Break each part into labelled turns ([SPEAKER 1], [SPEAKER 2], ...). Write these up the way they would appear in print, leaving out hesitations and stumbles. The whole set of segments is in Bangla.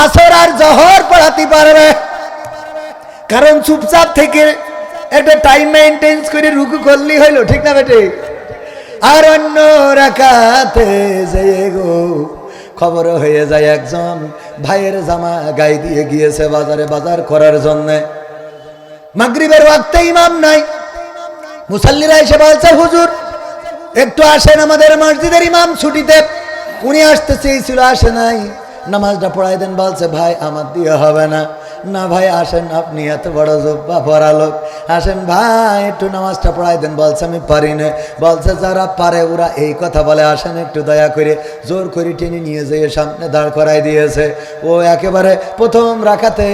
[SPEAKER 1] আসর আর জহর পড়াতে পারবে, কারণ চুপচাপ থেকে একটা টাইম মেইনটেইন করে রুকু করলেই হইলো, ঠিক না বেটে? আর অন্য রাকাতে যেয়ে গো খবর হয়ে যায় একজন ভাইয়ের জামা গায়ে দিয়ে গিয়েছে বাজারে বাজার করার জন্য। মাগরিবের ওয়াক্তে ইমাম নাই, মুসাল্লিরা এসে বলছে হুজুর একটু আসেন, আমাদের মসজিদের ইমাম ছুটিতে, উনি আসতে চেয়েছিল আসে নাই, নামাজটা পড়াই দেন। বলছে ভাই আমার দিয়ে হবে না। না ভাই আসেন, আপনি এত বড় জব্বা পড়া লোক, আসেন ভাই একটু নামাজটা পড়াই দেন। বলছে আমি পারি না। বলছে যারা পারে ওরা এই কথা বলে, আসেন একটু দয়া করে। জোর করে টেনে নিয়ে যেয়ে সামনে দাঁড় করাই দিয়েছে। ও একেবারে প্রথম রাকাতে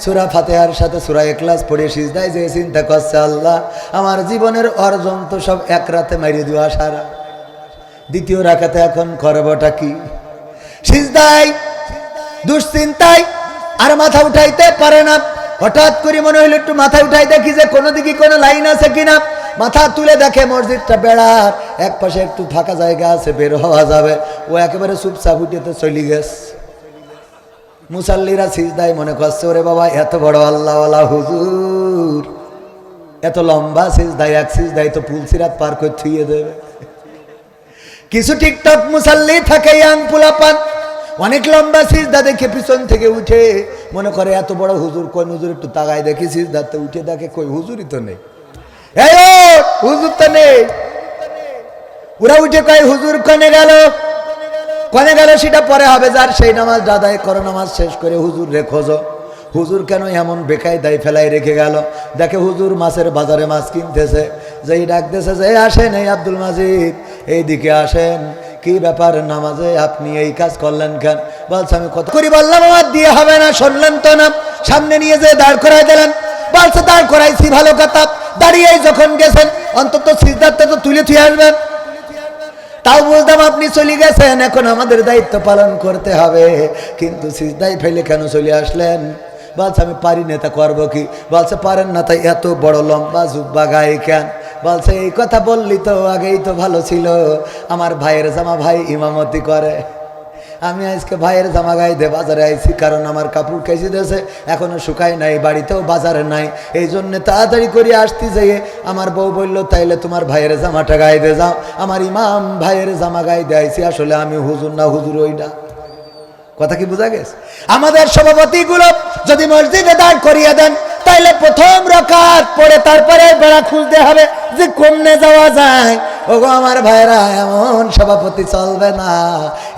[SPEAKER 1] সূরা ফাতিহার সাথে সূরা ইখলাস পড়ে সিজদায় যে চিন্তা করছে আল্লাহ আমার জীবনের অর্জন তো সব এক রাতে মারিয়ে দেওয়া সারা। দ্বিতীয় রাকাতে এখন করবটা কি? সিজদায় দুশ্চিন্তায় আর মাথা উঠাইতে পারে না। হঠাৎ করে মনে হইল একটু মাথা উঠাই দেখি যে কোনো দিকে কোনো লাইন আছে কিনা। মাথা তুলে দেখে মসজিদটা বেড়ার এক পাশে একটু ফাঁকা জায়গা আছে, বের হওয়া যাবে। ও একেবারে চুপচাপ উঠেতে চলে গেছে। মুসাল্লিরা সিজদায় মনে করছে ওরে বাবা এত বড় আল্লাহওয়ালা হুজুর, এত লম্বা সিজদায়, এক সিজদায় তো পুল সিরাত পার করে থুয়ে দেবে। কিছু টিকটক মুসাল্লি থাকে ইয়াং পোলাপান, অনেক লম্বা সিজদা দেখে পিছন থেকে উঠে মনে করে এত বড় হুজুর, কোন হুজুর একটু তাকায় দেখি সিজদাতে উঠে দেখে কই হুজুরই তো নেই, হুজুর তো নেই। ওরা উঠে কয় হুজুর কনে গেল, কনে গেল সেটা পরে হবে, যার সেই নামাজ আদায় করো, নামাজ শেষ করে হুজুর রে খোঁজো। হুজুর কেন এমন বেকায়দায় ফেলাই রেখে গেল? দেখে হুজুর মাছের বাজারে মাছ কিনতেছে, যেই ডাকতেছে যে আসেন এই আব্দুল মাজিদ এইদিকে আসেন, কি ব্যাপার নামাজে আপনি এই কাজ করলেন কেন? বলছে আমি কত করি বললাম আমার দিয়ে হবে না, শুনলেন তো না, সামনে নিয়ে যে দাঁড় করাই দিলেন। বলছে দাঁড় করাইছি ভালো কথা, দাঁড়িয়ে যখন গেছেন অন্তত সিজদাতে তো তুলে থুয়ে আসবেন। তাও বলতাম আপনি চলে গেছেন, এখন আমাদের দায়িত্ব পালন করতে হবে, কিন্তু সিজদায় ফেলে কেন চলে আসলেন? বলছে আমি পারি না, তা করবো কি? বলছে পারেন না তাই এত বড় লম্বা জুব্বা গায়ে কেন? বলছে এই কথা বললি তো আগেই তো ভালো ছিল, আমার ভাইয়ের জামা ভাই ইমামতি করে, আমি আজকে ভাইয়ের জামা গায়ে দিয়ে বাজারে আইছি, কারণ আমার কাপড় কেচে দিয়েছে এখনো শুকায় নাই, বাড়িতেও বাজারে নাই, এই জন্য তাড়াতাড়ি করে আসতে যেয়ে আমার বউ বললো তাইলে তোমার ভাইয়ের জামাটা গায়ে দিয়ে যাও। আমার ইমাম ভাইয়ের জামা গায়ে দিয়ে আইছি, আসলে আমি হুজুর না, হুজুর ওইটা। কথা কি বোঝা গেছে? আমাদের সভাপতিগুলো যদি মসজিদে দাঁড় করিয়ে দেন তাইলে প্রথম রাকাত পড়ে তারপরে বেড়া খুঁজতে হবে যে কমনে যাওয়া যায়। ওগো আমার ভাইরা, এমন সভাপতি চলবে না।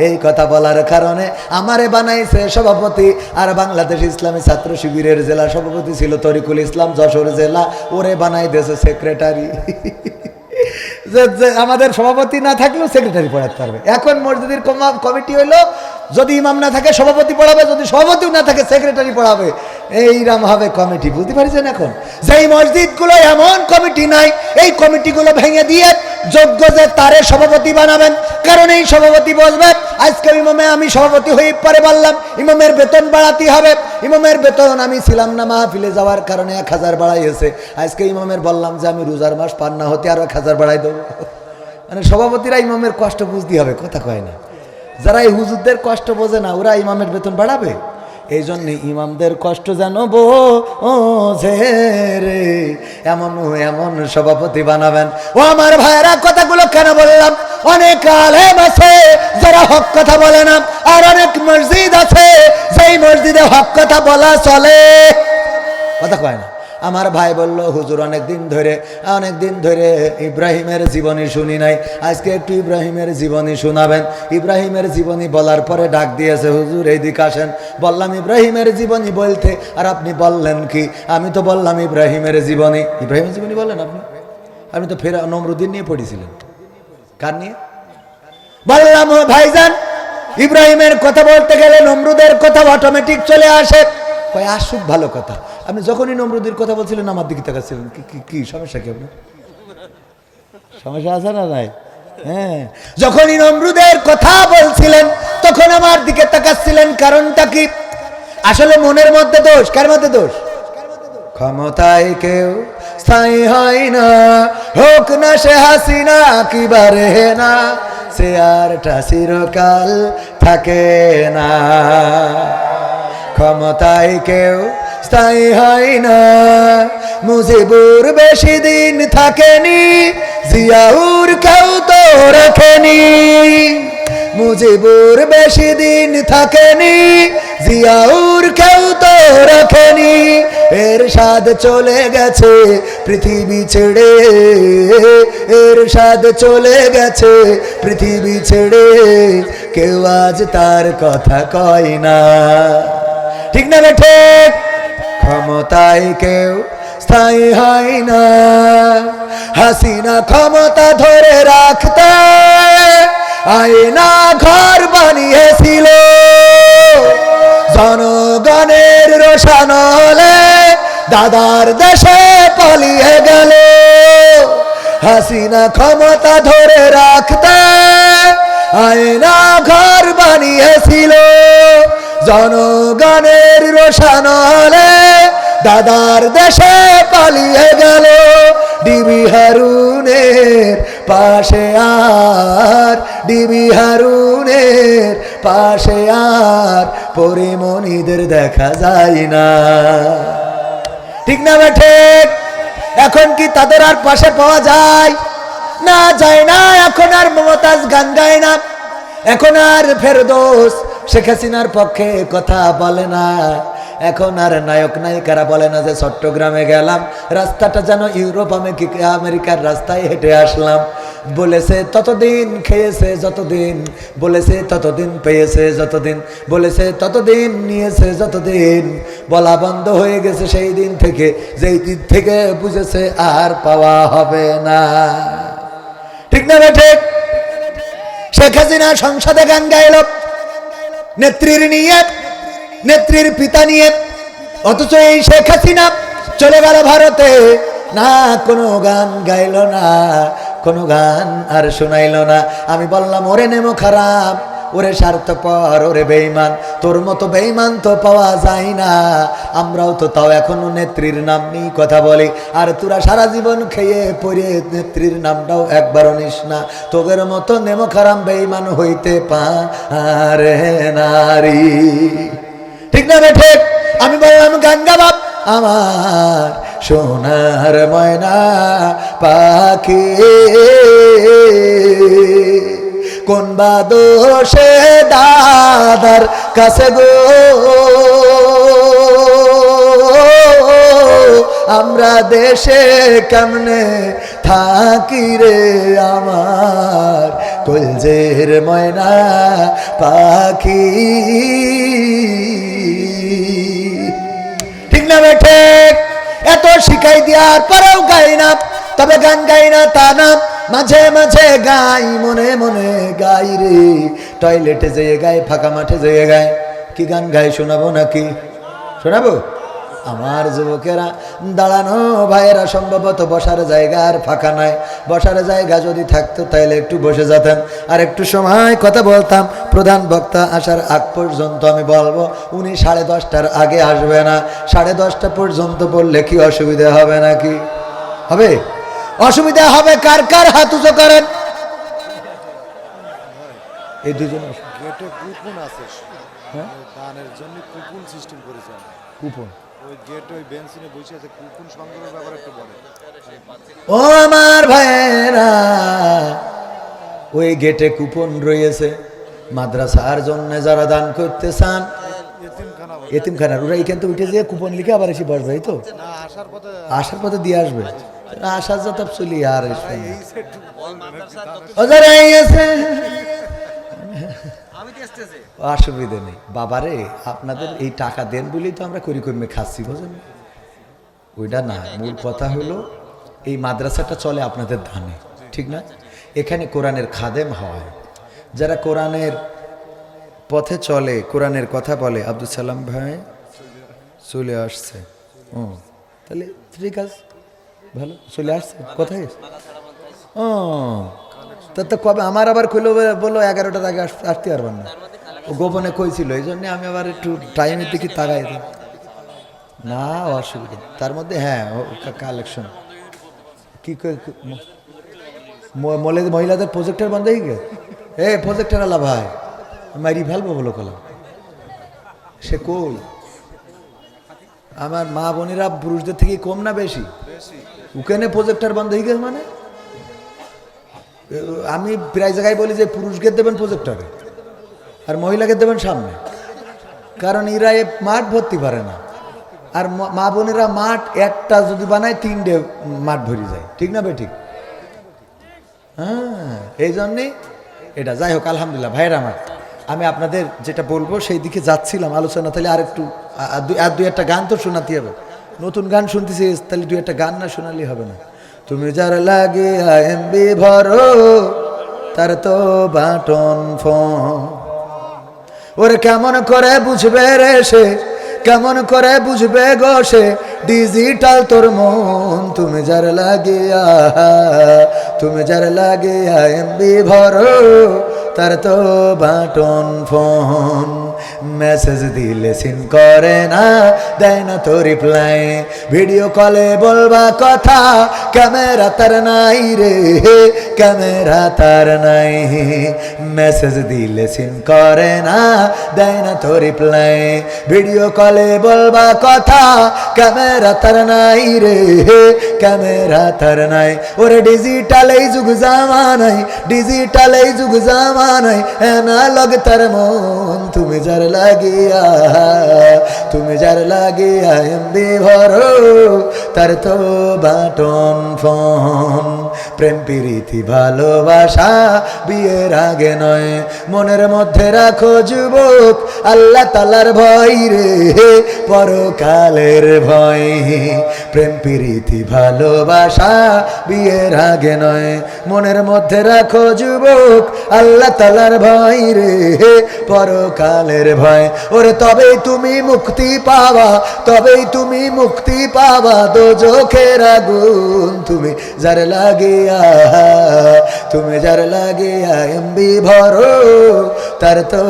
[SPEAKER 1] এই কথা বলার কারণে আমারে বানাইছে সভাপতি, আর বাংলাদেশ ইসলামী ছাত্র শিবিরের জেলা সভাপতি ছিল তরিকুল ইসলাম যশোর জেলা, ওরে বানাই দিয়েছে সেক্রেটারি। আমাদের সভাপতি না থাকলেও সেক্রেটারি পড়াতে পারবে। এখন মসজিদের কমিটি হইলো যদি ইমাম না থাকে সভাপতি পড়াবে, যদি সভাপতিও না থাকে সেক্রেটারি পড়াবে, এইরকম হবে কমিটি। বুঝতে পারছেন? এখন যেই মসজিদগুলো এমন কমিটি নাই, এই কমিটিগুলো ভেঙে দিয়ে যোগ্য যে তারে সভাপতি বানাবেন, কারণ এই সভাপতি বলবে আজকে ইমামে আমি সভাপতি হয়ে পরে বললাম ইমামের বেতন বাড়াতে হবে, ইমামের বেতন আমি ছিলাম না মাহফিলে যাওয়ার কারণে 1000 বাড়াইছে, আজকে ইমামের বললাম যে আমি রোজার মাস পার না হতে আরো 1000 বাড়াই দেবো। মানে সভাপতিরা ইমামের কষ্ট বুঝতে হবে, কথা কয় না। যারা এই হুজুরদের কষ্ট বোঝে না ওরা ইমামের বেতন বাড়াবে? এই জন্য ইমামদের কষ্ট জানবো রে, এমন এমন সভাপতি বানাবেন। ও আমার ভাইয়েরা, কথাগুলো কেন বললাম? অনেক আলেম আছে যারা হক কথা বলে না, আর অনেক মসজিদ আছে যেই মসজিদে হক কথা বলা চলে, কথা কয় না। আমার ভাই বলল হুজুর অনেক দিন ধরে ইব্রাহিমের জীবনী শুনি নাই, আজকে একটু ইব্রাহিমের জীবনী শোনাবেন। ইব্রাহিমের জীবনী বলার পরে ডাক দিয়েছে হুজুর এইদিকে আসেন। বললাম ইব্রাহিমের জীবনী বলতে, আর আপনি বললেন কি? আমি তো বললাম ইব্রাহিমের জীবনী। ইব্রাহিমের জীবনী বললেন আপনি? আপনি তো ফের নমরুদ্দিন নিয়ে পড়েছিলেন। কার নিয়ে? বললাম ও ভাইজান, ইব্রাহিমের কথা বলতে গেলে নমরুদের কথা অটোমেটিক চলে আসে। কয় আসুক, ভালো কথা। আপনি যখনই নমরুদের কথা বলছিলেন আমার দিকে তাকাচ্ছিলেন, কি সমস্যা? কি আপনার সমস্যা আছে না? নাই। হ্যাঁ, যখনই নমরুদের কথা বলছিলেন তখন আমার দিকে তাকাচ্ছিলেন, কারণটা কি? আসলে মনের মধ্যে দোষ। কার মধ্যে দোষ? ক্ষমতায় কেউ স্থায়ী হয় না, হোক না সে হাসিনা কি বারে না, সে আরটা চিরকাল থাকে না। ক্ষমতায় কেউ স্থায়ী হয় না। মুজিবুর বেশি দিন থাকেনি, জিয়াউর কেউ তো রাখেনি। মুজিবুর বেশি দিন থাকেনি, জিয়াউর কেউ তো রাখেনি। এরশাদ চলে গেছে পৃথিবী ছেড়ে, এরশাদ চলে গেছে পৃথিবী ছেড়ে, কেউ আজ তার কথা কয় না। ঠিক না বেঠে? ক্ষমতায় কেউ স্থায়ী হয় না। হাসিনা ক্ষমতা ধরে রাখতে আয়না ঘর বানিয়েছিল, জনগণের রোশানলে দাদার দেশে পালিয়ে গেল। হাসিনা ক্ষমতা ধরে রাখতে আয়না ঘর বানিয়েছিল, জনগণের রোশানলে দাদার দেশে পালিয়ে গেল। ডিবি হারুনের পাশে আর, ডিবি হারুনের পাশে আর পরিমণিদের দেখা যায় না। ঠিক না বেঠে? এখন কি তাদের আর পাশে পাওয়া যায়? না, যায় না। এখন আর মমতাজ গান গায় না, এখন আর ফেরদৌস শেখ হাসিনার পক্ষে কথা বলে না, এখন আর নায়ক নায়িকারা বলে না যে চট্টগ্রামে গেলাম, রাস্তাটা যেন ইউরোপ আমেরিকার রাস্তায় হেঁটে আসলাম। বলেছে ততদিন খেয়েছে যতদিন, বলেছে ততদিন পেয়েছে যতদিন, বলেছে ততদিন নিয়েছে যতদিন। বলা বন্ধ হয়ে গেছে সেই দিন থেকে, যেই দিন থেকে বুঝেছে আর পাওয়া হবে না। ঠিক না বেঠে? শেখ হাসিনা সংসদে গান গাইল নেত্রীর নিয়ে, নেত্রীর পিতা নিয়ে, অথচ এই শেখ হাসিনা চলে গেল ভারতে, না কোনো গান গাইল না, কোনো গান আর শোনাইল না। আমি বললাম ওরে নেমো খারাপ, ওরে স্বার্থপর, ওরে বেঈমান, তোর মতো বেঈমান তো পাওয়া যায় না। আমরাও তো তাও এখনো নেত্রীর নাম নিয়ে কথা বলি, আর তোরা সারা জীবন খেয়ে পড়ে নেত্রীর নামটাও একবারও নিস না। তোদের মতো নেমো খারাপ বেঈমান হইতে পারে নারী। ঠিক না বেঠে? আমি বললাম গান গাবাব আমার সোনার ময়না পাখি, কোন বা দোষে দাদার কাছে গো আমরা দেশে কেমনে থাকি রে আমার কলজের ময়না পাখি। ঠিক না বেঠে? এত শিখাই দেওয়ার পরেও গাই না, তবে গান গাই না তা না, মাঝে মাঝে গাই, মনে মনে গাই রে। টয়লেটে যেয়ে গাই, ফাঁকা মাঠে যেয়ে গাই। কি গান গাই শোনাবো নাকি? শোনাবো? আমার যুবকেরা দাঁড়ানো ভাইয়েরা সম্ভবত বসার জায়গা আর ফাঁকা নাই। বসার জায়গা যদি থাকতো তাইলে একটু বসে যেতাম, আর একটু সময় কথা বলতাম। প্রধান বক্তা আসার আগ পর্যন্ত আমি বলবো, উনি 10:30টার আগে আসবে না। 10:30টা পর্যন্ত বললে কি অসুবিধা হবে নাকি? হবে? অসুবিধা হবে কার কার? হাত উঁচু করেন। এই দুজন
[SPEAKER 2] গেটে কুপন আছে,
[SPEAKER 1] হ্যাঁ
[SPEAKER 2] গানের জন্য কুপন সিস্টেম করেছে।
[SPEAKER 1] কুপন
[SPEAKER 2] ওই গেট ওই বেঞ্চিনে বসে আছে, কুপন সংগ্রহের ব্যাপারে একটু বলে।
[SPEAKER 1] ও আমার ভাইয়েরা, ওই গেটে কুপন রয়েছে মাদ্রাসার জন্য যারা দান করতে চান, এতিমখানার, ওরা এখান থেকে উঠে যেয়ে কুপন লিখে আবার এসে বসবে। এই তো
[SPEAKER 2] না,
[SPEAKER 1] আসার পথে দিয়ে আসবে, আসার যত চলি আর অসুবিধে নেই। বাবারে আপনাদের এই টাকা দেন বলেই তো আমরা করি কমে খাচ্ছি, বুঝলেন? ওইটা না, মূল কথা হলো এই মাদ্রাসাটা চলে আপনাদের ধানে, ঠিক না? এখানে কোরআনের খাদেম হয়, যারা কোরআনের পথে চলে, কোরআনের কথা বলে। আব্দুল সালাম ভাই চলে আসছে, ও তাহলে ঠিক আছে, ভালো চলে আসছে। কোথায়? ও তো কবে আমার আবার খুলে বললো 11টার আগে আসতে পারবেন না, ও গোপনে কইছিল, এই জন্য আমি আবার একটু টাইমের দিকে তাকাই দিই না, অসুবিধা তার মধ্যে। হ্যাঁ, কালেকশন কি মহিলাদের প্রজেক্টের বন্ধ হয়ে গেছে। প্রজেক্টের আলা ভাই মারি ফেলবো বলো কলাম, সে কই আমার মা বোনেরা পুরুষদের থেকে কম না বেশি? ওখানে প্রজেক্টর বন্ধ হয়ে গেছে মানে আমি প্রায় জায়গায় বলি যে পুরুষকে দেবেন প্রজেক্টরে আর মহিলাকে দেবেন সামনে, কারণ এরা মাঠ ভর্তি পারে না। আর মা বোনেরা মাঠ একটা যদি বানায় 3টে মাঠ ভরে যায়, ঠিক না বে ঠিক? হ্যাঁ, এই জন্যেই এটা। যাই হোক, আলহামদুলিল্লাহ ভাইয়ের আমার, আমি আপনাদের যেটা বলবো সেই দিকে যাচ্ছিলাম আলোচনা। তাহলে আর একটু আর দুই একটা গান তো শোনাতে হবে। নতুন গান শুনতেছি, তাহলে দুই একটা গান না শোনালেই হবে না। তুমি যার লাগে এমবি ভরো তার তো বাটন ফোন, ওরে কেমন করে বুঝবে রে সে, কেমন করে বুঝবে গো সে ডিজিটাল তোর মন। তুমি যার লাগিয়া, তুমি যার লাগিয়া এমবি ভরো তার তো বাটন ফোন। মেসেজ দিলে সিন করে না, দেয় না তো রিপ্লাই, ভিডিও কলে বলবা কথা ক্যামেরা তার নাই রে, ক্যামেরা তার নাই। মেসেজ দিলে সিন করে না, দেয় না তো রিপ্লাই, ভিডিও কলে বলবা কথা ক্যামেরা তার নাই রে, ক্যামেরা তার নাই। ওরে ডিজিটাল এই যুগ জামানাই, ডিজিটাল এই যুগ জামানাই, অ্যানালগ তার মন। তুমি যার লাগিয়া, তুমি যার লাগিয়া এমবি ভরো তার তো বাটন ফোন। প্রেম প্রীতি ভালোবাসা বিয়ের আগে নয়, মনের মধ্যে রাখো যুবক আল্লাহ তাআলার ভয় রে, পরকালের ভয়। প্রেম প্রীতি ভালোবাসা বিয়ের আগে নয়, মনের মধ্যে রাখো যুবক আল্লাহ তাআলার ভয় রে, পরকালের ভয়। ওরে তবেই তুমি মুক্তি পাবা, তবেই তুমি মুক্তি পাবা দোজখের আগুন। তুমি যার লাগিয়া, তুমি যার লাগিয়া এমবি ভরো তার তো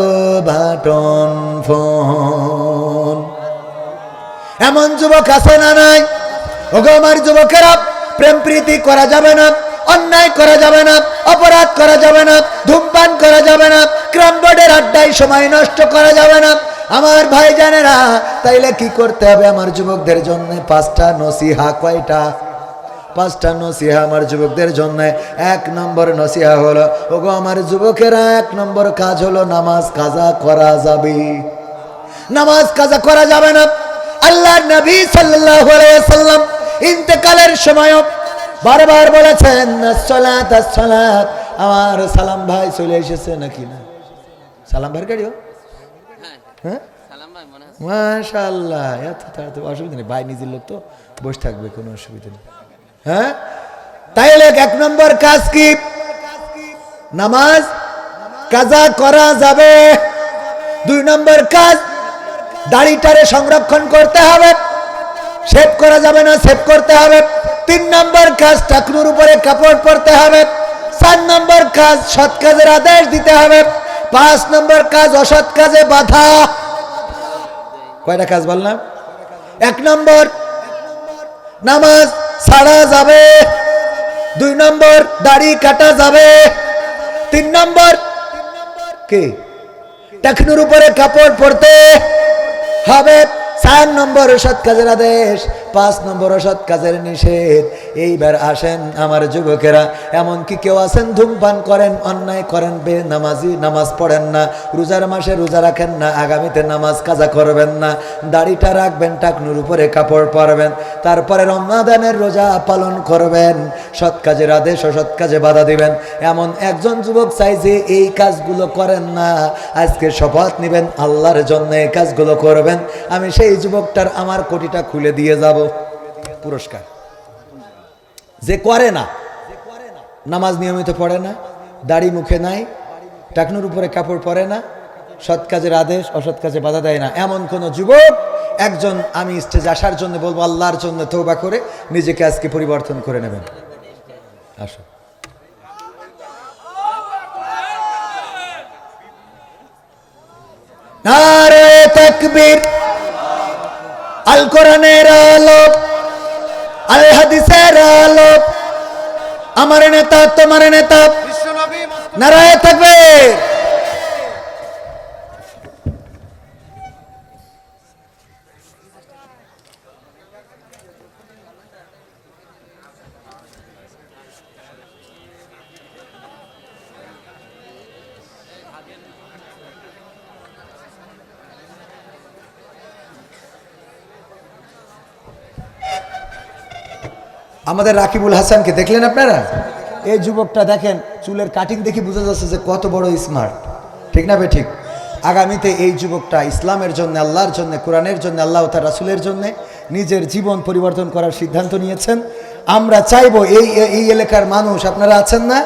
[SPEAKER 1] বাটন ফোন। এমন যুবক আছে না নাই? ওগো আমার যুবকেরা, প্রেম প্রীতি করা যাবে না, অন্যায় করা যাবে না, অপরাধ করা যাবে না, ধূমপান করা যাবে না, ক্রাম বোর্ডের আড্ডায় সময় নষ্ট করা যাবে না আমার ভাই জানেরা। তাইলে কি করতে হবে আমার যুবকদের জন্য? 5টা নসিহা। কয়টা? 5টা নসিহা আমার যুবকদের জন্য। 1 নম্বর নসিহা হলো, ওগো আমার যুবকেরা, 1 নম্বর কাজ হলো নামাজ কাজা করা যাবে, নামাজ কাজা করা যাবে না। আল্লাহর নবী সাল্লাল্লাহু আলাইহি ওয়াসাল্লাম ইন্তেকালের সময় বারবার বলেছেন আসসালাত আসসালাত। আমার সালাম ভাই চলে এসেছে নাকি না? সালাম ভাইয়ের গাড়িও? হ্যাঁ, মাশাআল্লাহ, এত তাড়াতাড়ি অসুবিধা নেই, ভাই নিজের লোক তো বসে থাকবে, কোনো অসুবিধা নেই। হ্যাঁ, তাইলে 1 নম্বর কাজ কি? নামাজ কাজা করা যাবে। 2 নম্বর কাজ, দাড়িটারে সংরক্ষণ করতে হবে, শেভ করা যাবে না, শেভ করতে হবে। 3 নম্বর কাজ, টাকনুর উপরে কাপড় পরতে হবে। 4 নম্বর কাজ, সৎ কাজের আদেশ দিতে হবে। 5 নম্বর কাজ, অসৎ কাজে বাধা। কয়টা কাজ বললাম? 1 নম্বর নামাজ ছাড়া যাবে, 2 নম্বর দাড়ি কাটা যাবে, 3 নম্বর কি টাকনুর উপরে কাপড় পরতে হবে, 4 নম্বর সৎ কাজের আদেশ, 5 নম্বর অসৎ কাজের নিষেধ। এইবার আসেন আমার যুবকেরা, এমন কি কেউ আছেন ধূমপান করেন, অন্যায় করেন, বেনামাজি, নামাজ পড়েন না, রোজার মাসে রোজা রাখেন না, আগামীতে নামাজ কাজা করবেন না, দাড়িটা রাখবেন, টাকনুর উপরে কাপড় পরবেন, তারপরে রমজানের রোজা পালন করবেন, সৎ কাজের আদেশ অসৎ কাজে বাধা দিবেন। এমন একজন যুবক চাই যে এই কাজগুলো করেন না, আজকে শপথ নেবেন আল্লাহর জন্য এই কাজগুলো করবেন, আমি সেই যুবকটার আমার কোটিটা খুলে দিয়ে যাব পুরস্কার। যে করে না, নামাজ নিয়মিত পড়ে না, দাড়ি মুখে নাই, টাকনুর উপরে কাপড় পরে না, সৎ কাজের আদেশ অসৎ কাজে বাধা দেয় না, এমন কোন যুবক একজন আমি স্টেজে আসার জন্য বলবো আল্লাহর জন্য তওবা করে নিজেকে আজকে পরিবর্তন করে নেবেন। আসো। নারে তাকবীর, আল কোরআনের আলো, আল হাদিসের আলো, আমার নেতা তোমার নেতা, নারায়ে তাকবীর। আমাদের রাকিবুল হাসানকে দেখলেন আপনারা? এই যুবকটা দেখেন, চুলের কাটিং দেখি বোঝা যাচ্ছে যে কত বড় স্মার্ট, ঠিক না বে ঠিক? আগামীতে এই যুবকটা ইসলামের জন্য, আল্লাহর জন্য, কোরআনের জন্য, আল্লাহ তার রাসূলের জন্য নিজের জীবন পরিবর্তন করার সিদ্ধান্ত নিয়েছেন। আমরা চাইবো এই এলাকার মানুষ, আপনারা আছেন না,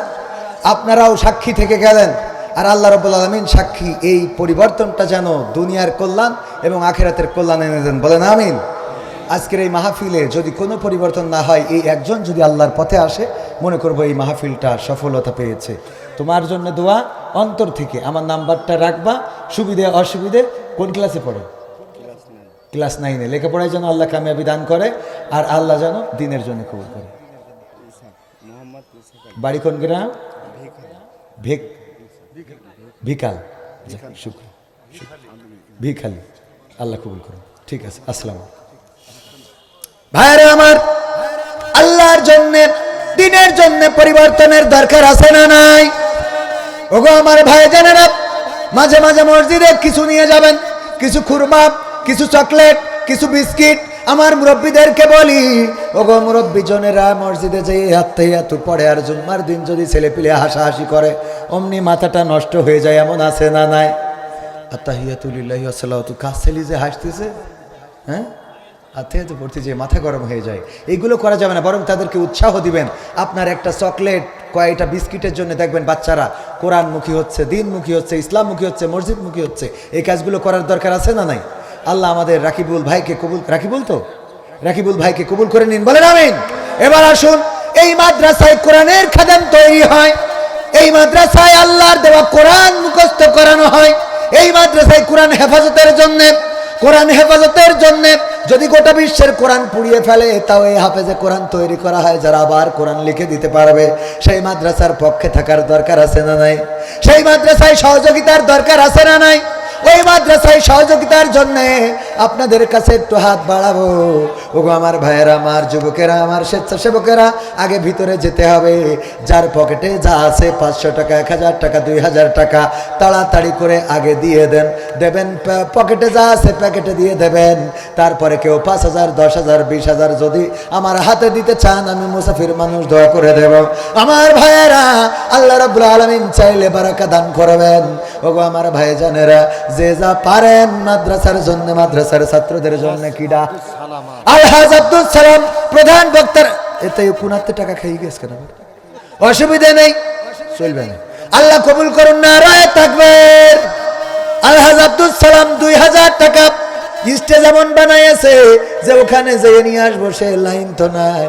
[SPEAKER 1] আপনারাও সাক্ষী থেকে গেলেন, আর আল্লাহ রাব্বুল আলামিন সাক্ষী, এই পরিবর্তনটা যেন দুনিয়ার কল্যাণ এবং আখিরাতের কল্যাণ এনে দেন, বলেন আমিন। আজকের এই মাহফিলে যদি কোনো পরিবর্তন না হয়, এই একজন যদি আল্লাহর পথে আসে, মনে করবো এই মাহফিলটা সফলতা পেয়েছে। তোমার জন্য দোয়া অন্তর থেকে। আমার নাম্বারটা রাখবা, সুবিধে অসুবিধে। কোন ক্লাসে পড়ো? ক্লাস 9-এ। লেখাপড়ায় যেন আল্লাহ কামিয়াবি দান করে, আর আল্লাহ যেন দিনের জন্য কবুল করে। বাড়ি কোন গ্রাম? ভিকাল, ভিখালি। আল্লাহ কবুল করুন। ঠিক আছে, আসসালাম। ভাইরা আমার, আল্লাহর জন্য, দিনের জন্য পরিবর্তনের দরকার আছে না নাই? ওগো আমার ভাই জানেরা, মাঝে মাঝে মসজিদে কিছু নিয়ে যাবেন, কিছু খুরমা, কিছু চকলেট, কিছু বিস্কিট। আমার মুরব্বীদেরকে বলি, ওগো মুরব্বী জনেরা, মসজিদে যেয়ে আত্মাহিয়াতু পড়ে আর জুম্মার দিন যদি ছেলে পিলে হাসাহাসি করে, অমনি মাথাটা নষ্ট হয়ে যায়, এমন আছে না নাই? আত্তাহিয়াতু লিল্লাহি ওয়া সালাওয়াতু, কাজ ছেলে যে হাসতেছে, হ্যাঁ, আত্মাহিয়াতু পড়তে যে মাথা গরম হয়ে যায়। এইগুলো করা যাবে না, বরং তাদেরকে উৎসাহ দিবেন। আপনার একটা চকলেট, কয়েকটা বিস্কিটের জন্য দেখবেন বাচ্চারা কোরআনমুখী হচ্ছে, দিনমুখী হচ্ছে, ইসলামমুখী হচ্ছে, মসজিদমুখী হচ্ছে। এই কাজগুলো করার দরকার আছে না নাই? আল্লাহ আমাদের রাকিবুল ভাইকে কবুল, রাকিবুল ভাইকে কবুল করে নিন, বলেন আমিন। এবার আসুন, এই মাদ্রাসায় কোরআনের খাদেম তৈরি হয়, এই মাদ্রাসায় আল্লাহর দেওয়া কোরআন মুখস্থ করানো হয়, এই মাদ্রাসায় কোরআন হেফাজতের জন্য যদি গোটা বিশ্বের কোরআন পুড়িয়ে ফেলে, তাও এই হাফেজে কোরআন তৈরি করা হয়, যারা আবার কোরআন লিখে দিতে পারবে। সেই মাদ্রাসার পক্ষে থাকার দরকার আছে না নাই? সেই মাদ্রাসায় সহযোগিতার দরকার আছে না নাই? ওই মাদ্রাসায় সহযোগিতার জন্য আপনাদের কাছে একটু হাত বাড়াবো। ওগো আমার ভাইয়েরা, আমার যুবকেরা, আমার স্বেচ্ছাসেবকেরা, আগে ভিতরে যেতে হবে। যার পকেটে যা আছে, 500 টাকা, 1000 টাকা, 2000 টাকা, তাড়াতাড়ি করে আগে দিয়ে দেবেন। পকেটে যা আছে প্যাকেটে দিয়ে দেবেন। তারপরে কেউ 5000, 10000, 20000 যদি আমার হাতে দিতে চান, আমি মুসাফির মানুষ, দোয়া করে দেব। আমার ভাইয়েরা, আল্লাহ রাব্বুল আলামিন চাইলে বারাকা দান করবেন। ওগো আমার ভাইজানেরা, যে যা পারেন মাদ্রাসার জন্য, মাদ্রাসার ছাত্রদের জন্য। কিডা? আলহাজ আব্দুল সালাম প্রধান বক্তার। এতে 69 টাকা খেয়ে গেছে কেন? অসুবিধা নেই, চলবে না। আল্লাহ কবুল করুন, নারায়ে তাকবীর। আলহাজ আব্দুল সালাম 2000 টাকা স্টেজ এমন বানাইছে যে ওখানে যেয়ে নিয়ে আসবো, সে লাইন তো নাই।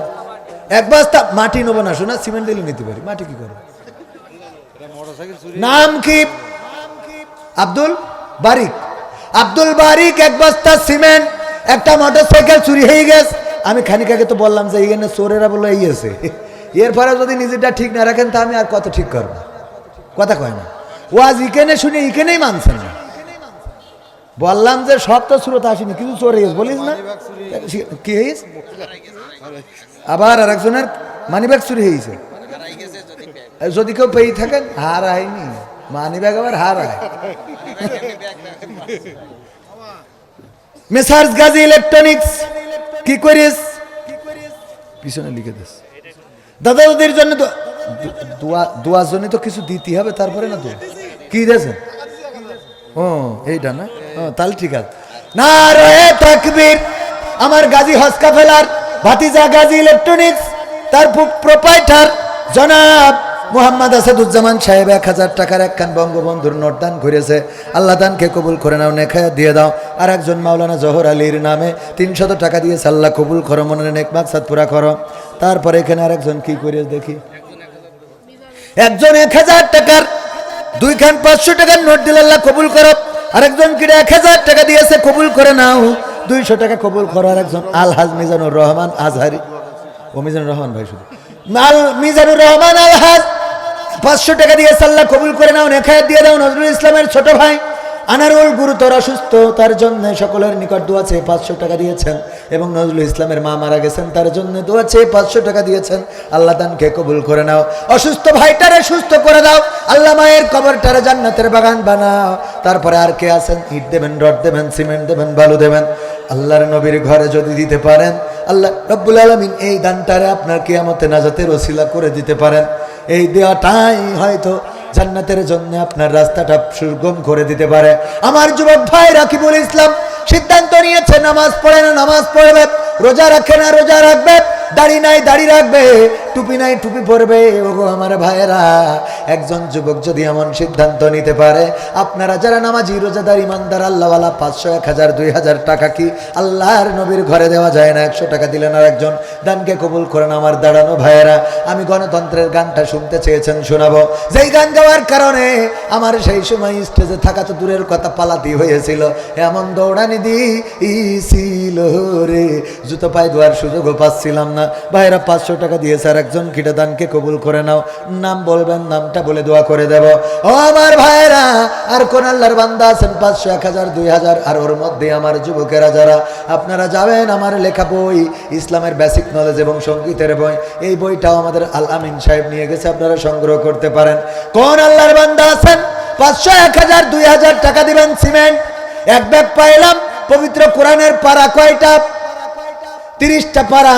[SPEAKER 1] এক বস্তা মাটি নেবো না, শোনা, সিমেন্ট দিলে নিতে পারি। মাটি কি করো? নাম কি? আব্দুল বারিক। এক বস্তা সিমেন্ট, একটা মোটরসাইকেল চুরি হয়ে গেছে। আমি খানিক আগে তো বললাম যে এখানে চোরেরা বলে ইয়েছে, এরপরে যদি নিজেটা ঠিক না রাখেন, তা আমি আর কত ঠিক করবো? কথা কয় না, ওয়াজ ইকেনে শুনে ইকেনেই মানছেন না। বললাম যে সব তো সুরত আসেনি, কিছু চোর হয়েছে বলিস না, কি হয়েছে? আবার আর একজনের মানিব্যাগ চুরি হয়েছে। যদি কেউ পেয়ে থাকেন, হার আইনি মানিব্যাগ, আবার হার আয়। মেসার্স গাজী ইলেকট্রনিক্স কি করিস? পিছনে লিখে দিস। দাদা দাদির জন্য দোয়ার জন্য তো কিছু দিতে হবে, তারপরে না দোয়া কি দিয়েছেন? ও এইটা না, তাহলে ঠিক আছে। নারায়ে তাকবীর। আমার গাজী হসকাফেলার ভাতিজা গাজী ইলেকট্রনিক্স, তার প্রোপাইটার জনাব মোহাম্মদ আসাদুজ্জামান সাহেব 1000 টাকার একখান বঙ্গবন্ধুর নোট দান করেছে। আল্লাহ দানকে কবুল করে নাও, নেখায়া দিয়ে দাও। আর একজন মাওলানা জহর আলীর নামে 300 টাকা দিয়েছে। আল্লাহ কবুল করো, মনের নেক মাকসাদ পুরা করো। তারপরে এখানে আরেকজন কি করে দেখি, একজন 1000 টাকার 2 খান 500 টাকার নোট দিলে আল্লাহ কবুল করো। আরেকজন কি 1000 টাকা দিয়েছে, কবুল করে নাও। 200 টাকা কবুল করো। আরেকজন আলহাজ মিজানুর রহমান আজহারি, ও মিজানুর রহমান ভাই, শুধু মিজানুর রহমান আলহাজ 500 টাকা দিয়েছে। আল্লাহ কবুল করে নাও, নেখায়াত দিয়ে দাও। নজরুল ইসলামের ছোট ভাই আনারুল গুরুতর অসুস্থ, তার জন্য সকলের নিকট দোয়া চেয়ে 500 টাকা দিয়েছেন। এবং নজরুল ইসলামের মা মারা গেছেন, তার জন্য দোয়া চেয়ে 500 টাকা দিয়েছেন। আল্লাহ দানকে কবুল করে নাও। অসুস্থ ভাইটারে সুস্থ করে দাও আল্লাহ। মায়ের কবরটারে জান্নাতের বাগান বানাও। তারপরে আর কে আছেন? ইট দেবেন, রড দেবেন, সিমেন্ট দেবেন, বালু দেবেন। আল্লাহর নবীর ঘরে যদি দিতে পারেন, আল্লাহ রব্বুল আলামিন এই দানটারে আপনার কিয়ামতে নাজাতের ওসিলা করে দিতে পারেন। এই দেওয়াটাই হয়তো জান্নাতের জন্য আপনার রাস্তাটা সুগম করে দিতে পারে। আমার যুবক ভাই রাকিবুল ইসলাম সিদ্ধান্ত নিয়েছে নামাজ পড়ে না নামাজ পড়বে, রোজা রাখে না রোজা রাখবে, দাড়ি নাই দাড়ি রাখবে, টুপি নাই টুপি পরবে। ওগো আমার ভাইয়েরা, একজন যুবক যদি এমন সিদ্ধান্ত নিতে পারে, আপনারা যারা নামাজি রোজাদার ইমানদার আল্লাহওয়ালা, 500, 1000, 2000 টাকা কি আল্লাহর নবীর ঘরে দেওয়া যায় না? 100 টাকা দিলেন আর একজন। দানকে কবুল করেন আমার দাঁড়ানো ভাইয়েরা। আমি গণতন্ত্রের গানটা শুনতে চেয়েছেন, শোনাবো। যেই গান গাওয়ার কারণে আমার সেই সময় স্টেজে থাকা তো দূরের কথা, পালাতি হয়েছিল। এমন দৌড়ানি দিয়েছিল রে, জুতো পায়ে ধোয়ার সুযোগও পাচ্ছিলাম না। ভাইয়েরা 500 টাকা দিয়েছে আর একজন। কিটা দানকে কবুল করে নাও। নাম বলবেন, নামটা বলে দোয়া করে দেব। ও আমার ভাইয়েরা, আর কোন আল্লাহর বান্দা আছেন 500, 1000, 2000? আর ওর মধ্যে আমার যুবকেরা যারা, আপনারা যাবেন আমার লেখা বই ইসলামের বেসিক নলেজ এবং সঙ্গীতের বই, এই বইটাও আমাদের আল আমিন সাহেব নিয়ে গেছে, আপনারা সংগ্রহ করতে পারেন। কোন আল্লাহর বান্দা আছেন 500, 1000, 2000 টাকা দিবেন? সিমেন্ট এক ব্যাগ পাইলাম। পবিত্র কোরআনের পারা কয়টা? 30টা পারা।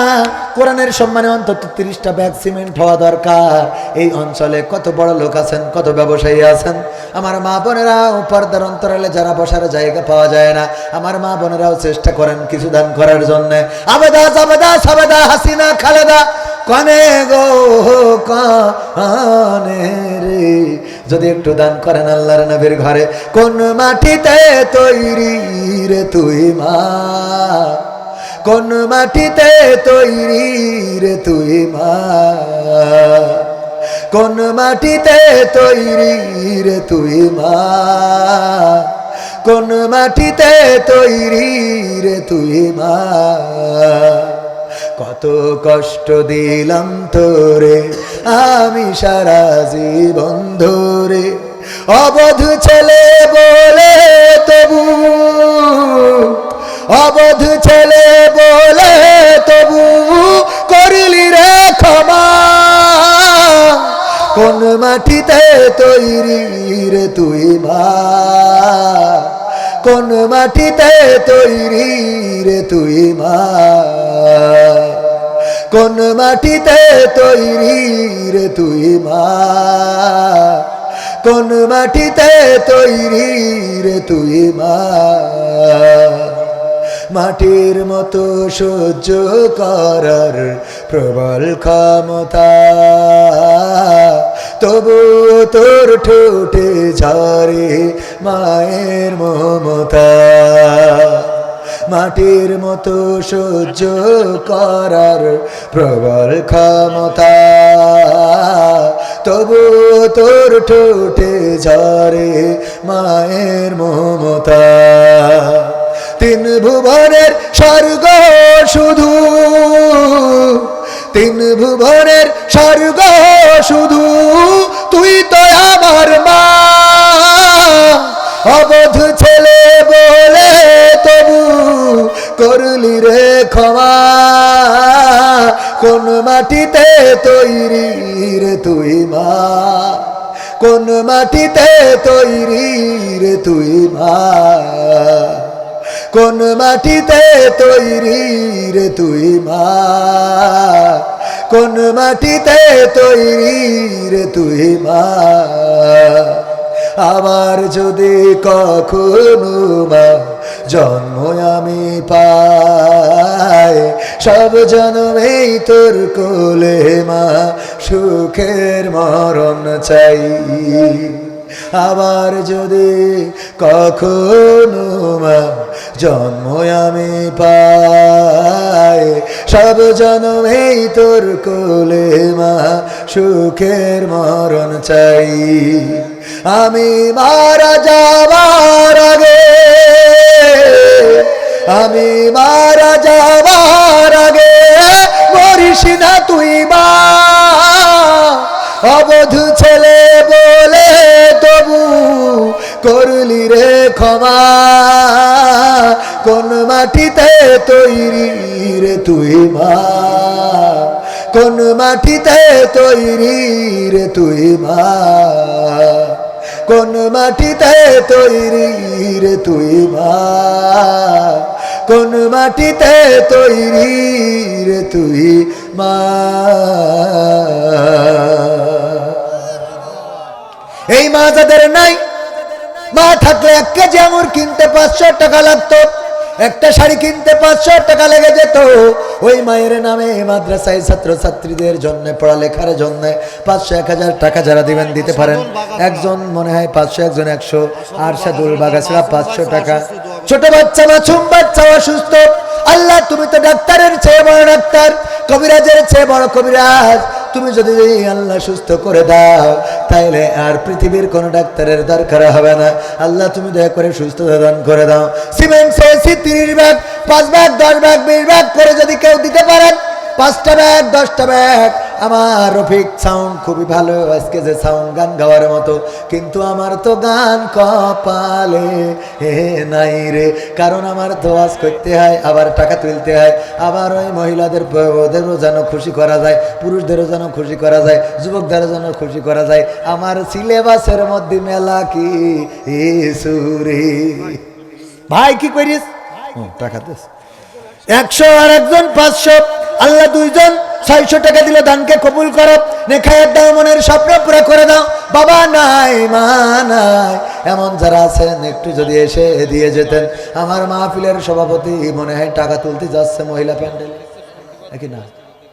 [SPEAKER 1] কোরআনের সম্মানে অন্তত 30টা ব্যাগ সিমেন্ট হওয়া দরকার। এই অঞ্চলে কত বড় লোক আছেন, কত ব্যবসায়ী আছেন। আমার মা বোনেরাও পর্দার অন্তরালে যারা বসার জায়গা পাওয়া যায় না, আমার মা বোনেরাও চেষ্টা করেন কিছু দান করার জন্য। আবেদা সাবেদা সাবেদা হাসিনা খালেদা কনে গো কনে রে, যদি একটু দান করেন আল্লাহর নবীর ঘরে। কোন মাটিতে তৈরি রে তুই মা, কোন মাটিতে তৈরি রে তুই মা, কোন মাটিতে তৈরি রে তুই মা, কোন মাটিতে তৈরি রে তুই মা। কত কষ্ট দিলাম তোরে আমি সারা জীবন ধরে, অবধ ছেলে বলে তবু, অবধ ছেলে বলে তবু করলি রে ক্ষমা। কোন মাটিতে তৈরি রে তুই মা, কোন মাটিতে তৈরি রে তুই মা, কোন মাটিতে তৈরি রে তুই মা, কোন মাটিতে তৈরি রে তুই মা। মাটির মতো সহ্য করার প্রবল ক্ষমতা, তবু তোর ঠোঁটে ঝরে মায়ের মমতা। মাটির মতো সহ্য করার প্রবল ক্ষমতা, তবু তোর ঠোঁটে ঝরে মায়ের মমতা। তিন ভুবনের স্বর্গ শুধু, তিন ভুবনের স্বর্গ শুধু তুই তো আমার মা। অবধ ছেলে বলে তবু করলি রে ক্ষমা। কোন মাটিতে তৈরি রে তুই মা, কোন মাটিতে তৈরি রে তুই মা, কোন মাটিতে তৈরি রে তুই মা, কোন মাটিতে তৈরি রে তুই মা। আবার যদি কখনো মা জন্ম আমি পাই, সব জন্মেই তোর কোলে মা সুখের মরণ চাই। আবার যদি কখনো মা জন্ম আমি পাই, সব জন্মেই তোর কোলে মা সুখের মরণ চাই। আমি মারা যাবার আগে, আমি মারা যাবার আগে মরিস না তুই মা। অবধ ছেলে বলে তবু করলি রে ক্ষমা কোন মাটিতে তৈরি রে তুই মা কোন মাটিতে তৈরি রে তুই মা কোন মাটিতে তৈরি রে তুই মা কোন মাটিতে তৈরি রে তুই মা এই মা যাদের নাই মা থাকলে 1 কেজি আঙুর কিনতে 500 টাকা লাগতো একটা শাড়ি কিনতে 500 টাকা লেগে যেত ওই মায়ের নামে মাদ্রাসায় ছাত্রছাত্রীদের জন্য পড়ালেখার জন্য 500-1000 টাকা যারা দিবেন দিতে পারেন একজন মনে হয় 500 একজন 100 আর সাদুল বাগাছড়া 500 টাকা ছোট বাচ্চা মাসুম বাচ্চা অসুস্থ আল্লাহ তুমি তো ডাক্তারের চেয়ে বড় ডাক্তার কবিরাজের চেয়ে বড় কবিরাজ তুমি যদি আল্লাহ সুস্থ করে দাও তাইলে আর পৃথিবীর কোন ডাক্তারের দরকার হবে না আল্লাহ তুমি দয়া করে সুস্থতা দান করে দাও সিমেন্ট সে 30 ব্যাগ 5 ব্যাগ 10 ব্যাগ 20 ব্যাগ করে যদি কেউ দিতে পারেন 5টা ব্যাগ 10টা ব্যাগ আমার রফিক সাউন্ড খুবই ভালো আজকে যে সাউন্ড গান গাওয়ার মতো কিন্তু আমার তো গান কপালে নাই রে কারণ আমার তো ওয়াজ করতে হয় আবার টাকা তুলতে হয় আবার ওই মহিলাদেরও যেন খুশি করা যায় পুরুষদেরও যেন খুশি করা যায় যুবকদেরও যেন খুশি করা যায় আমার সিলেবাসের মধ্যে মেলা কি সুরে ভাই কি করিস টাকা দিস 100 আর একজন 500 আল্লাহ দুইজন 600 টাকা দিল দানকে কবুল করো নেখায়ের দাও মনের স্বপ্ন পুরো করে দাও বাবা নাই মা নাই এমন যারা আছেন একটু যদি এসে দিয়ে যেতেন আমার মাহফিলের সভাপতি মনে হয় টাকা তুলতে যাচ্ছে মহিলা প্যান্ডেলে নাকি না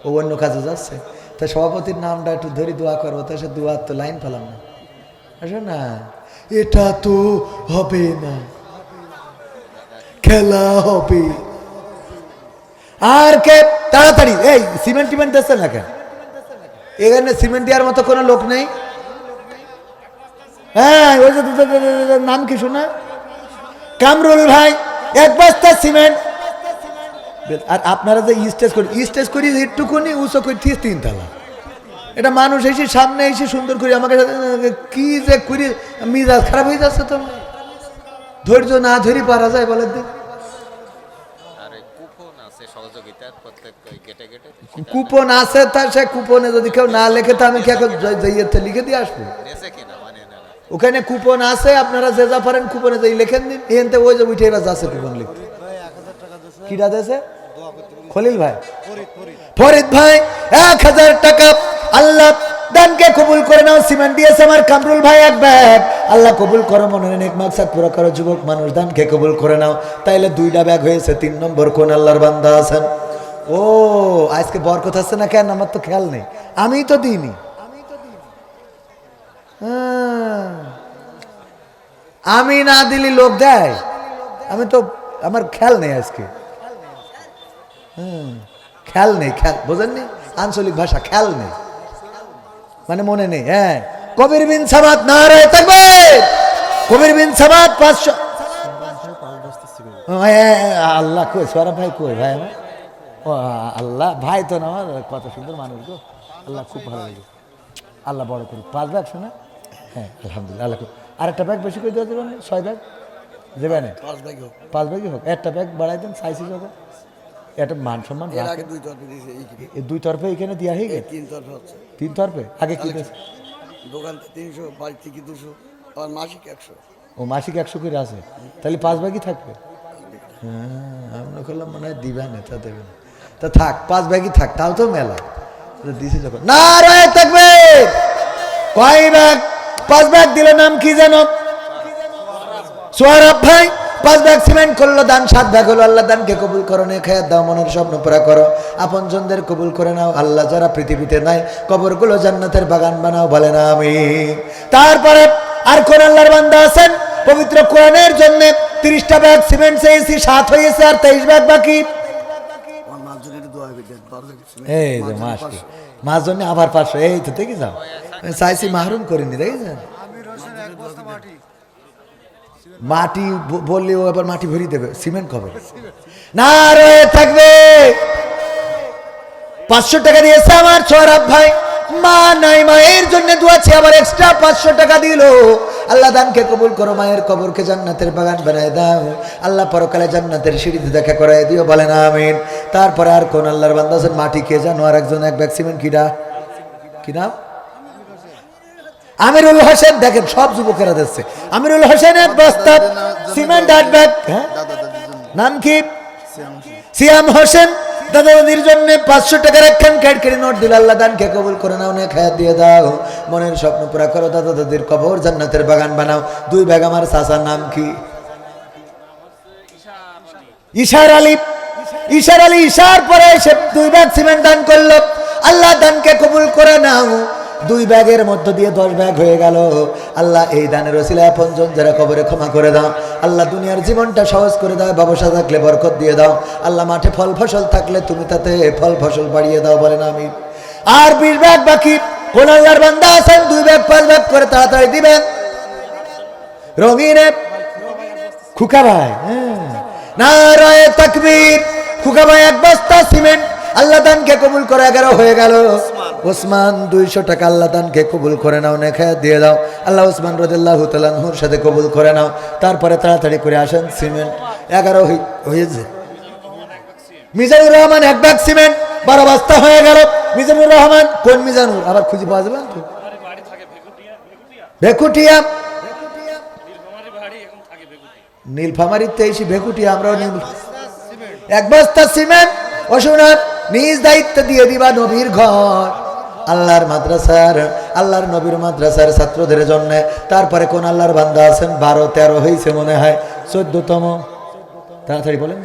[SPEAKER 1] ও অন্য কাজে যাচ্ছে তা সভাপতির নামটা একটু ধরি দোয়া করবো তা সে দোয়ার তো লাইন পেলাম না আসো না এটা তো হবে না খেলা হবে আর কে তাড়াতাড়ি এই সিমেন্ট টিমেন্ট দিচ্ছে না কেন এখানে সিমেন্ট দেওয়ার মতো কোনো লোক নেই হ্যাঁ ওই যে নাম কি শোনা কামরুল ভাই 1 বস্তা সিমেন্ট আর আপনারা যে স্টেজ করি একটুকুনি উঁচু করি 3 তলা এটা মানুষ এসে সামনে এসে সুন্দর করে আমাকে কি যে করি মিজাজ খারাপ হয়ে যাচ্ছে তো ধৈর্য না ধরি পারা যায় বলে দিন কুপন আছে তার সে কুপনে যদি কেউ না লেখে তো আমি কি এখন লিখে দিয়ে আসবো ওখানে কুপন আছে আপনারা যে যা পারেন কুপনে যাই লেখেন দিন এখান ওই যে উঠে এবার যাচ্ছে কুপন লিখতে কিটা দিয়েছে খলিল ভাই ফরিদ ভাই 1000 টাকা আল্লাহ দানকে কবুল করে নাও সিমেন্ট দিয়েছে আমার কামরুল ভাই 1 ব্যাগ আল্লাহ কবুল করো মনের নেক মাকসাদ পুরো করো যুবক মানুষ দানকে কবুল করে নাও তাইলে 2টা ব্যাগ হয়েছে 3 নম্বর কোন আল্লাহর বান্দা আছেন ও আজকে বরকত আছে না কেন আমার তো খেয়াল নেই আমি তো দিইনি আমি না দিলি লোক দেয় আমি তো আমার খেয়াল নেই আজকে খেয়াল নেই খেয়াল বোঝেননি আঞ্চলিক ভাষা খেয়াল নেই মানে মনে নেই হ্যাঁ কবির বিন সামাদ নারায়ে তাকবীর কবির বিন সামাদ 500 আল্লাহ কই সোরা ভাই কই ভাই আমার ও আল্লাহ ভাই তো না আমার কত সুন্দর মানুষ গো আল্লাহ খুব ভালো লাগে আল্লাহ বড় করুক 5 ব্যাগ শোনা হ্যাঁ আলহামদুলিল্লাহ আল্লাহ আরেকটা ব্যাগ বেশি করে দেওয়া যাবে না 6 ব্যাগ দেবে না 5 ব্যাগই হোক একটা ব্যাগ বাড়াই দেন চাইছি যখন এটা মান সম্মান দুই তরফে এখানে দেওয়া হয়ে গেছে 3 তরফে আগে কি
[SPEAKER 3] দোকান 300 বাড়ি থেকে 200 আর মাসিক 100
[SPEAKER 1] ও মাসিক 100 করে আছে তাহলে 5 ব্যাগই থাকবে হ্যাঁ আমরা করলাম মনে হয় দিবেন না তা দেবেন তা থাক 5 ব্যাগই থাক তাও তো মেলা দিছি যখন নারায়ে তাকবীর কয় ব্যাগ 5 ব্যাগ দিলে নাম কি জানো সোহারাব ভাই 5 ব্যাগ সিমেন্ট করলো দান 7 ব্যাগ হলো আল্লাহ দানকে কবুল করো নে খায়াত দাও মনের স্বপ্ন পুরা করো আপনজনদের কবুল করে নাও আল্লাহ যারা পৃথিবীতে নাই কবরগুলো জান্নাতের বাগান বানাও বলেন আমিন তারপরে আর কোন আল্লাহর বান্দা আছেন পবিত্র কোরআনের জন্য 30টা ব্যাগ সিমেন্ট চেয়েছি 7 হয়েছে আর 23 ব্যাগ বাকি এই যে মাস জন্য আবার 500 এই তো দেখি যাও চাইছি মাহরুম করিনি দেখেছেন মাটি বললে ও আবার মাটি ভরিয়ে দেবে সিমেন্ট কবে নারায়ে তাকবীর 500 টাকা দিয়েছে আমার সোহরাব ভাই মা নাই মায়ের জন্য দোয়া আছে আবার এক্সট্রা 500 টাকা দিল আল্লাহ দানকে কবুল করো, মায়ের কবরকে জান্নাতের বাগান বানায় দাও। আল্লাহ পরকালে জান্নাতের সিঁড়িতে দেখা করায় দিও, বলেন আমিন। তারপরে আর কোন আল্লাহর বান্দা আছেন? মাটি কে জানো? আর একজন এক ব্যাগ সিমেন্ট, কি নাম? আমিরুল হোসেন। দেখেন সব যুবকেরা দিচ্ছে। আমিরুল হোসেন এক বস্তা সিমেন্ট 8 ব্যাগ। হ্যাঁ, নাম কি? সিয়াম হোসেন। দাদা দাদির জন্য 500 টাকার একখান ক্যাডকেরি নোট দিল। আল্লাহ দানকে কবুল করে নাও, না খায়া দিয়ে দাও। মনের স্বপ্ন পুরা করো, দাদা দাদির কবর জান্নাতের বাগান বানাও। 2 ব্যাগ আমার চাচার নাম কি? ইশার আলী। ইশার আলী ইশার পরে এসে 2 ব্যাগ সিমেন্ট দান করলো। আল্লাহ দানকে কবুল করে নাও। 2 ব্যাগের মধ্য দিয়ে 10 ব্যাগ হয়ে গেল। আল্লাহ এই দানের ওসিলায় আপনজন যারা কবরে ক্ষমা করে দাও। আল্লাহ দুনিয়ার জীবনটা সহজ করে দাও, ব্যবসা থাকলে বরকত দিয়ে দাও। আল্লাহ মাঠে ফল ফসল থাকলে তুমি তাতে ফল ফসল বাড়িয়ে দাও, বলেন আমিন। আর 20 ব্যাগ বাকি। কোন আল্লাহর বান্দা আছেন 2 ব্যাগ 5 ব্যাগ করে তাড়াতাড়ি দিবেন? রঙিনে খুকা ভাই, নারায়ে তাকবীর। খুকা ভাই 1 বস্তা সিমেন্ট আল্লাহ দানকে কবুল করে 11 হয়ে গেল। ওসমান 200 টাকা আল্লাহ দানকে কবুল করে নাও, নেখায়া দিয়ে দাও। আল্লাহ ওসমান রাদিয়াল্লাহু তাআলা আনহুর সাথে কবুল করে নাও। তারপরে তাড়াতাড়ি করে আসেন, সিমেন্ট 11 হয়েছে। মিজানুর রহমান 1 ব্যাগ সিমেন্ট 12 বস্তা হয়ে গেল। মিজানুর রহমান কোন মিজানুর? আবার খুঁজে পাওয়া যাবে তো? ভেকুটিয়া। নীলফামারীতে এসে ভেকুটিয়া, আমরাও 1 বস্তা সিমেন্ট ওসুনার নিজ দায়িত্ব দিয়ে দিবা নবীর ঘর, আল্লাহর মাদ্রাসার, আল্লাহর নবীর মাদ্রাসার ছাত্রদের জন্য। তারপরে কোন আল্লাহর বান্দা আছেন 12-13 হয়েছে মনে হয়, 14তম? তাড়াতাড়ি বলেন।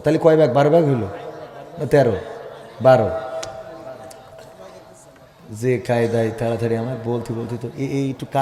[SPEAKER 1] তাহলে কয় ব্যাগ? 12 ব্যাগ হইল, 13, 12। যে কায়দায় তাড়াতাড়ি আমার বলতে তো এই একটু